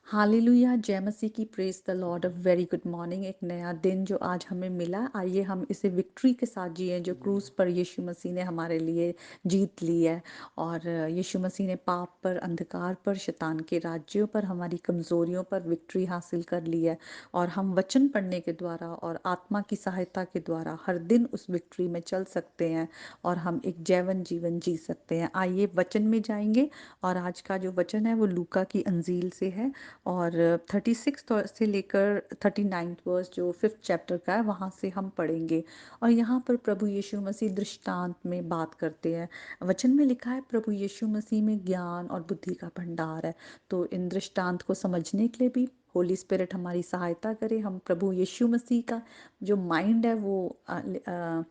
Hallelujah, जय मसीह की, praise the Lord. A very good morning. एक नया दिन जो आज हमें मिला, आइए हम इसे विक्ट्री के साथ जिए जो क्रूस पर यीशु मसीह ने हमारे लिए जीत ली है। और यीशु मसीह ने पाप पर, अंधकार पर, शैतान के राज्यों पर, हमारी कमज़ोरियों पर विक्ट्री हासिल कर ली है। और हम वचन पढ़ने के द्वारा और आत्मा की सहायता के द्वारा हर दिन उस विक्ट्री में चल सकते हैं और हम एक जैवन जीवन जी सकते हैं। आइए वचन में जाएंगे। और आज का जो वचन है वो लूका की अंजील से है और 36 से लेकर 39 वर्स जो 5th चैप्टर का है वहाँ से हम पढ़ेंगे। और यहाँ पर प्रभु यीशु मसीह दृष्टांत में बात करते हैं। वचन में लिखा है प्रभु यीशु मसीह में ज्ञान और बुद्धि का भंडार है। तो इन दृष्टांत को समझने के लिए भी होली स्पिरिट हमारी सहायता करे। हम प्रभु यीशु मसीह का जो माइंड है वो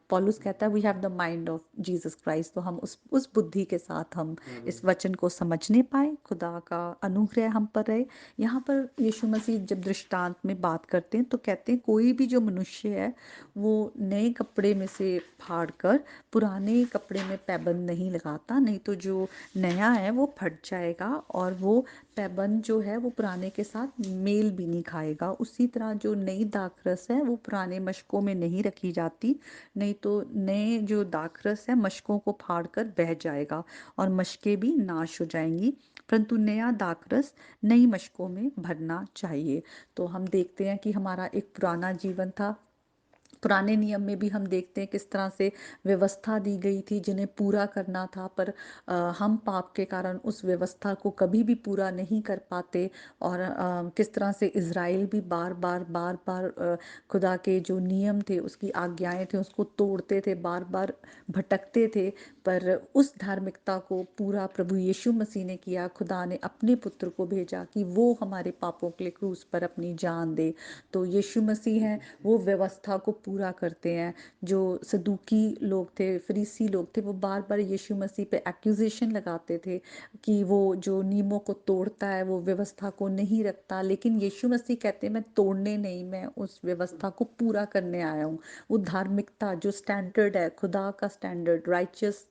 पौलुस कहता है we have the mind of Jesus Christ. तो हम उस बुद्धि के साथ हम इस वचन को समझने पाए। खुदा का अनुग्रह हम पर रहे। यहाँ पर यीशु मसीह जब दृष्टांत में बात करते हैं तो कहते हैं कोई भी जो मनुष्य है वो नए कपड़े में से फाड़ कर पुराने कपड़े में पैबंद नहीं लगाता, नहीं तो जो नया है वो फट जाएगा और वो पैबंद जो है वो पुराने के साथ मेल भी नहीं खाएगा। उसी तरह जो नई दाखरस है वो पुराने मशकों में नहीं रखी जाती, नहीं तो नए जो दाखरस है मशकों को फाड़ कर बह जाएगा और मशकें भी नाश हो जाएंगी, परंतु नया दाखरस नई मशकों में भरना चाहिए। तो हम देखते हैं कि हमारा एक पुराना जीवन था। पुराने नियम में भी हम देखते हैं किस तरह से व्यवस्था दी गई थी जिन्हें पूरा करना था, पर हम पाप के कारण उस व्यवस्था को कभी भी पूरा नहीं कर पाते। और किस तरह से इज़राइल भी बार बार खुदा के जो नियम थे, उसकी आज्ञाएं थे, उसको तोड़ते थे, बार बार भटकते थे। पर उस धार्मिकता को पूरा प्रभु यीशु मसीह ने किया। खुदा ने अपने पुत्र को भेजा कि वो हमारे पापों के लिए क्रूस पर अपनी जान दे। तो यीशु मसीह है वो व्यवस्था को पूरा करते हैं। जो सदूकी लोग थे, फरीसी लोग थे, वो बार बार यीशु मसीह पे एक्यूजेशन लगाते थे कि वो जो नियमों को तोड़ता है, वो व्यवस्था को नहीं रखता। लेकिन यीशु मसीह कहते हैं मैं तोड़ने नहीं, मैं उस व्यवस्था को पूरा करने आया हूँ। वो धार्मिकता जो स्टैंडर्ड है, खुदा का स्टैंडर्ड, राइचियस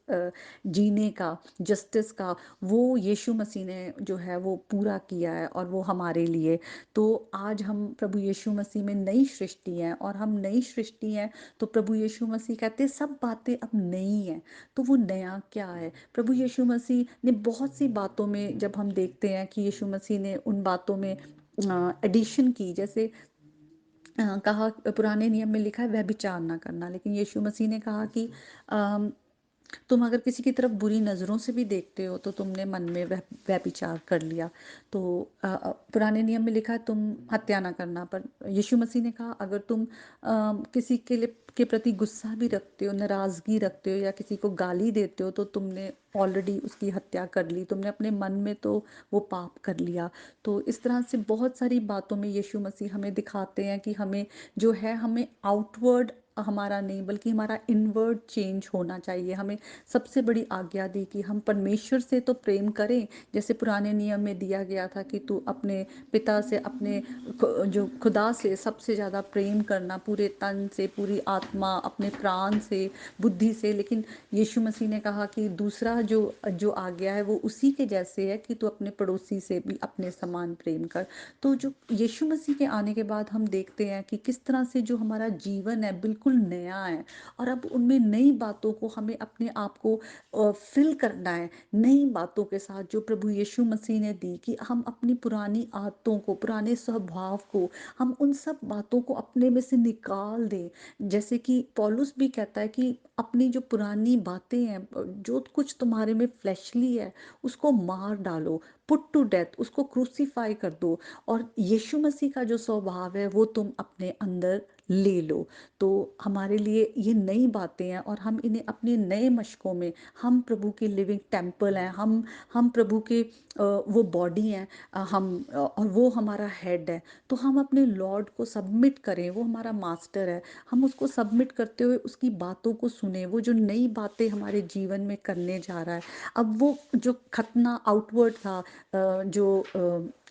जीने का, जस्टिस का, वो यीशु मसीह ने जो है वो पूरा किया है और वो हमारे लिए। तो आज हम प्रभु यीशु मसीह में नई सृष्टि हैं और हम नई सृष्टि हैं। तो प्रभु यीशु मसीह कहते हैं सब बातें अब नई हैं। तो वो नया क्या है? प्रभु यीशु मसीह ने बहुत सी बातों में जब हम देखते हैं कि यीशु मसीह ने उन बातों में एडिशन की, जैसे कहा पुराने नियम में लिखा है व्यभिचार ना करना, लेकिन यीशु मसीह ने कहा कि अम, तुम अगर किसी की तरफ बुरी नज़रों से भी देखते हो तो तुमने मन में व्यभिचार कर लिया। तो पुराने नियम में लिखा है तुम हत्या ना करना, पर यीशु मसीह ने कहा अगर तुम किसी के लिए के प्रति गुस्सा भी रखते हो, नाराज़गी रखते हो या किसी को गाली देते हो तो तुमने ऑलरेडी उसकी हत्या कर ली, तुमने अपने मन में तो वो पाप कर लिया। तो इस तरह से बहुत सारी बातों में यीशु मसीह हमें दिखाते हैं कि हमें जो है हमें आउटवर्ड हमारा नहीं बल्कि हमारा इनवर्ड चेंज होना चाहिए। हमें सबसे बड़ी आज्ञा दी कि हम परमेश्वर से तो प्रेम करें, जैसे पुराने नियम में दिया गया था कि तू अपने पिता से, अपने जो खुदा से सबसे ज़्यादा प्रेम करना, पूरे तन से, पूरी आत्मा, अपने प्राण से, बुद्धि से। लेकिन यीशु मसीह ने कहा कि दूसरा जो जो आज्ञा है वो उसी के जैसे है कि तू अपने पड़ोसी से भी अपने समान प्रेम कर। तो जो यीशु मसीह के आने के बाद हम देखते हैं कि किस तरह से जो हमारा जीवन है बिल्कुल नया है। और अब उनमें नई बातों को हमें अपने आप को फिल करना है नई बातों के साथ जो प्रभु यीशु मसीह ने दी, कि हम अपनी पुरानी आदतों को, पुराने स्वभाव को, हम उन सब बातों को अपने में से निकाल दें। जैसे कि पौलुस भी कहता है कि अपनी जो पुरानी बातें हैं, जो कुछ तुम्हारे में फ्लैशली है, उसको मार डालो, पुट टू डेथ, उसको क्रूसीफाई कर दो और यीशु मसीह का जो स्वभाव है वो तुम अपने अंदर ले लो। तो हमारे लिए ये नई बातें हैं और हम इन्हें अपने नए मशकों में, हम प्रभु के लिविंग टेम्पल हैं, हम प्रभु के वो बॉडी हैं, और वो हमारा हेड है। तो हम अपने लॉर्ड को सबमिट करें, वो हमारा मास्टर है, हम उसको सबमिट करते हुए उसकी बातों को सुने, वो जो नई बातें हमारे जीवन में करने जा रहा है। अब वो जो खतना आउटवर्ड था, जो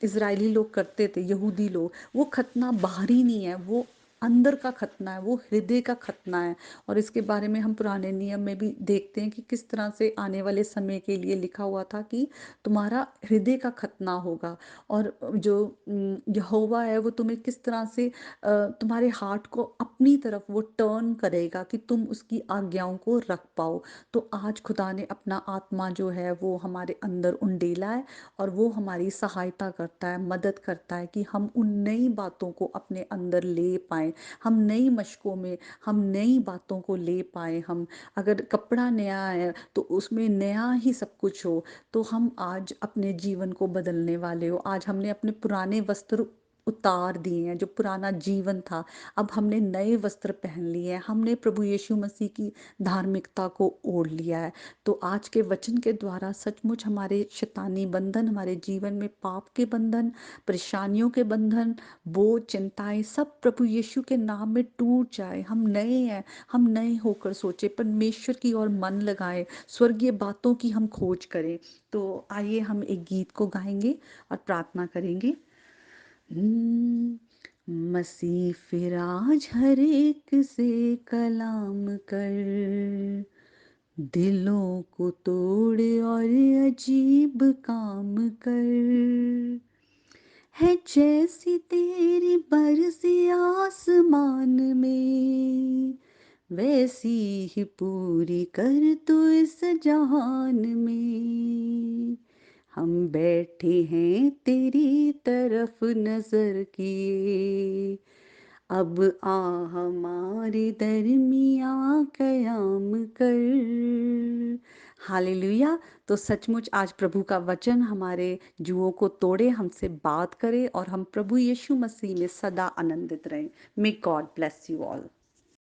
इजरायली लोग करते थे, यहूदी लोग, वो खतना बाहरी नहीं है, वो अंदर का खतना है, वो हृदय का खतना है। और इसके बारे में हम पुराने नियम में भी देखते हैं कि किस तरह से आने वाले समय के लिए लिखा हुआ था कि तुम्हारा हृदय का खतना होगा। और जो यहोवा है वो तुम्हें किस तरह से तुम्हारे हार्ट को अपनी तरफ वो टर्न करेगा कि तुम उसकी आज्ञाओं को रख पाओ। तो आज खुदा ने अपना आत्मा जो है वो हमारे अंदर उंडेला है, और वो हमारी सहायता करता है, मदद करता है कि हम उन नई बातों को अपने अंदर ले पाएँ। हम नई मशकों में, हम नई बातों को ले पाएँ। हम अगर कपड़ा नया है तो उसमें नया ही सब कुछ हो। तो हम आज अपने जीवन को बदलने वाले हो। आज हमने अपने पुराने वस्त्र उतार दिए हैं, जो पुराना जीवन था, अब हमने नए वस्त्र पहन लिए हैं। हमने प्रभु यीशु मसीह की धार्मिकता को ओढ़ लिया है। तो आज के वचन के द्वारा सचमुच हमारे शैतानी बंधन, हमारे जीवन में पाप के बंधन, परेशानियों के बंधन, बोझ, चिंताएं सब प्रभु यीशु के नाम में टूट जाए। हम नए हैं, हम नए होकर सोचे, परमेश्वर की ओर मन लगाएं, स्वर्गीय बातों की हम खोज करें। तो आइए हम एक गीत को गाएंगे और प्रार्थना करेंगे। मसीह फिर आज हर एक से कलाम कर, दिलों को तोड़ और अजीब काम कर। है जैसी तेरी बरसी आसमान में, वैसी ही पूरी कर तू इस जहान में। हम बैठे हैं तेरी तरफ नजर किए, अब आ हमारे दरमिया कयाम कर। हालेलुया। तो सचमुच आज प्रभु का वचन हमारे जुओं को तोड़े, हमसे बात करे, और हम प्रभु यीशु मसीह में सदा आनंदित रहें। May God bless you all.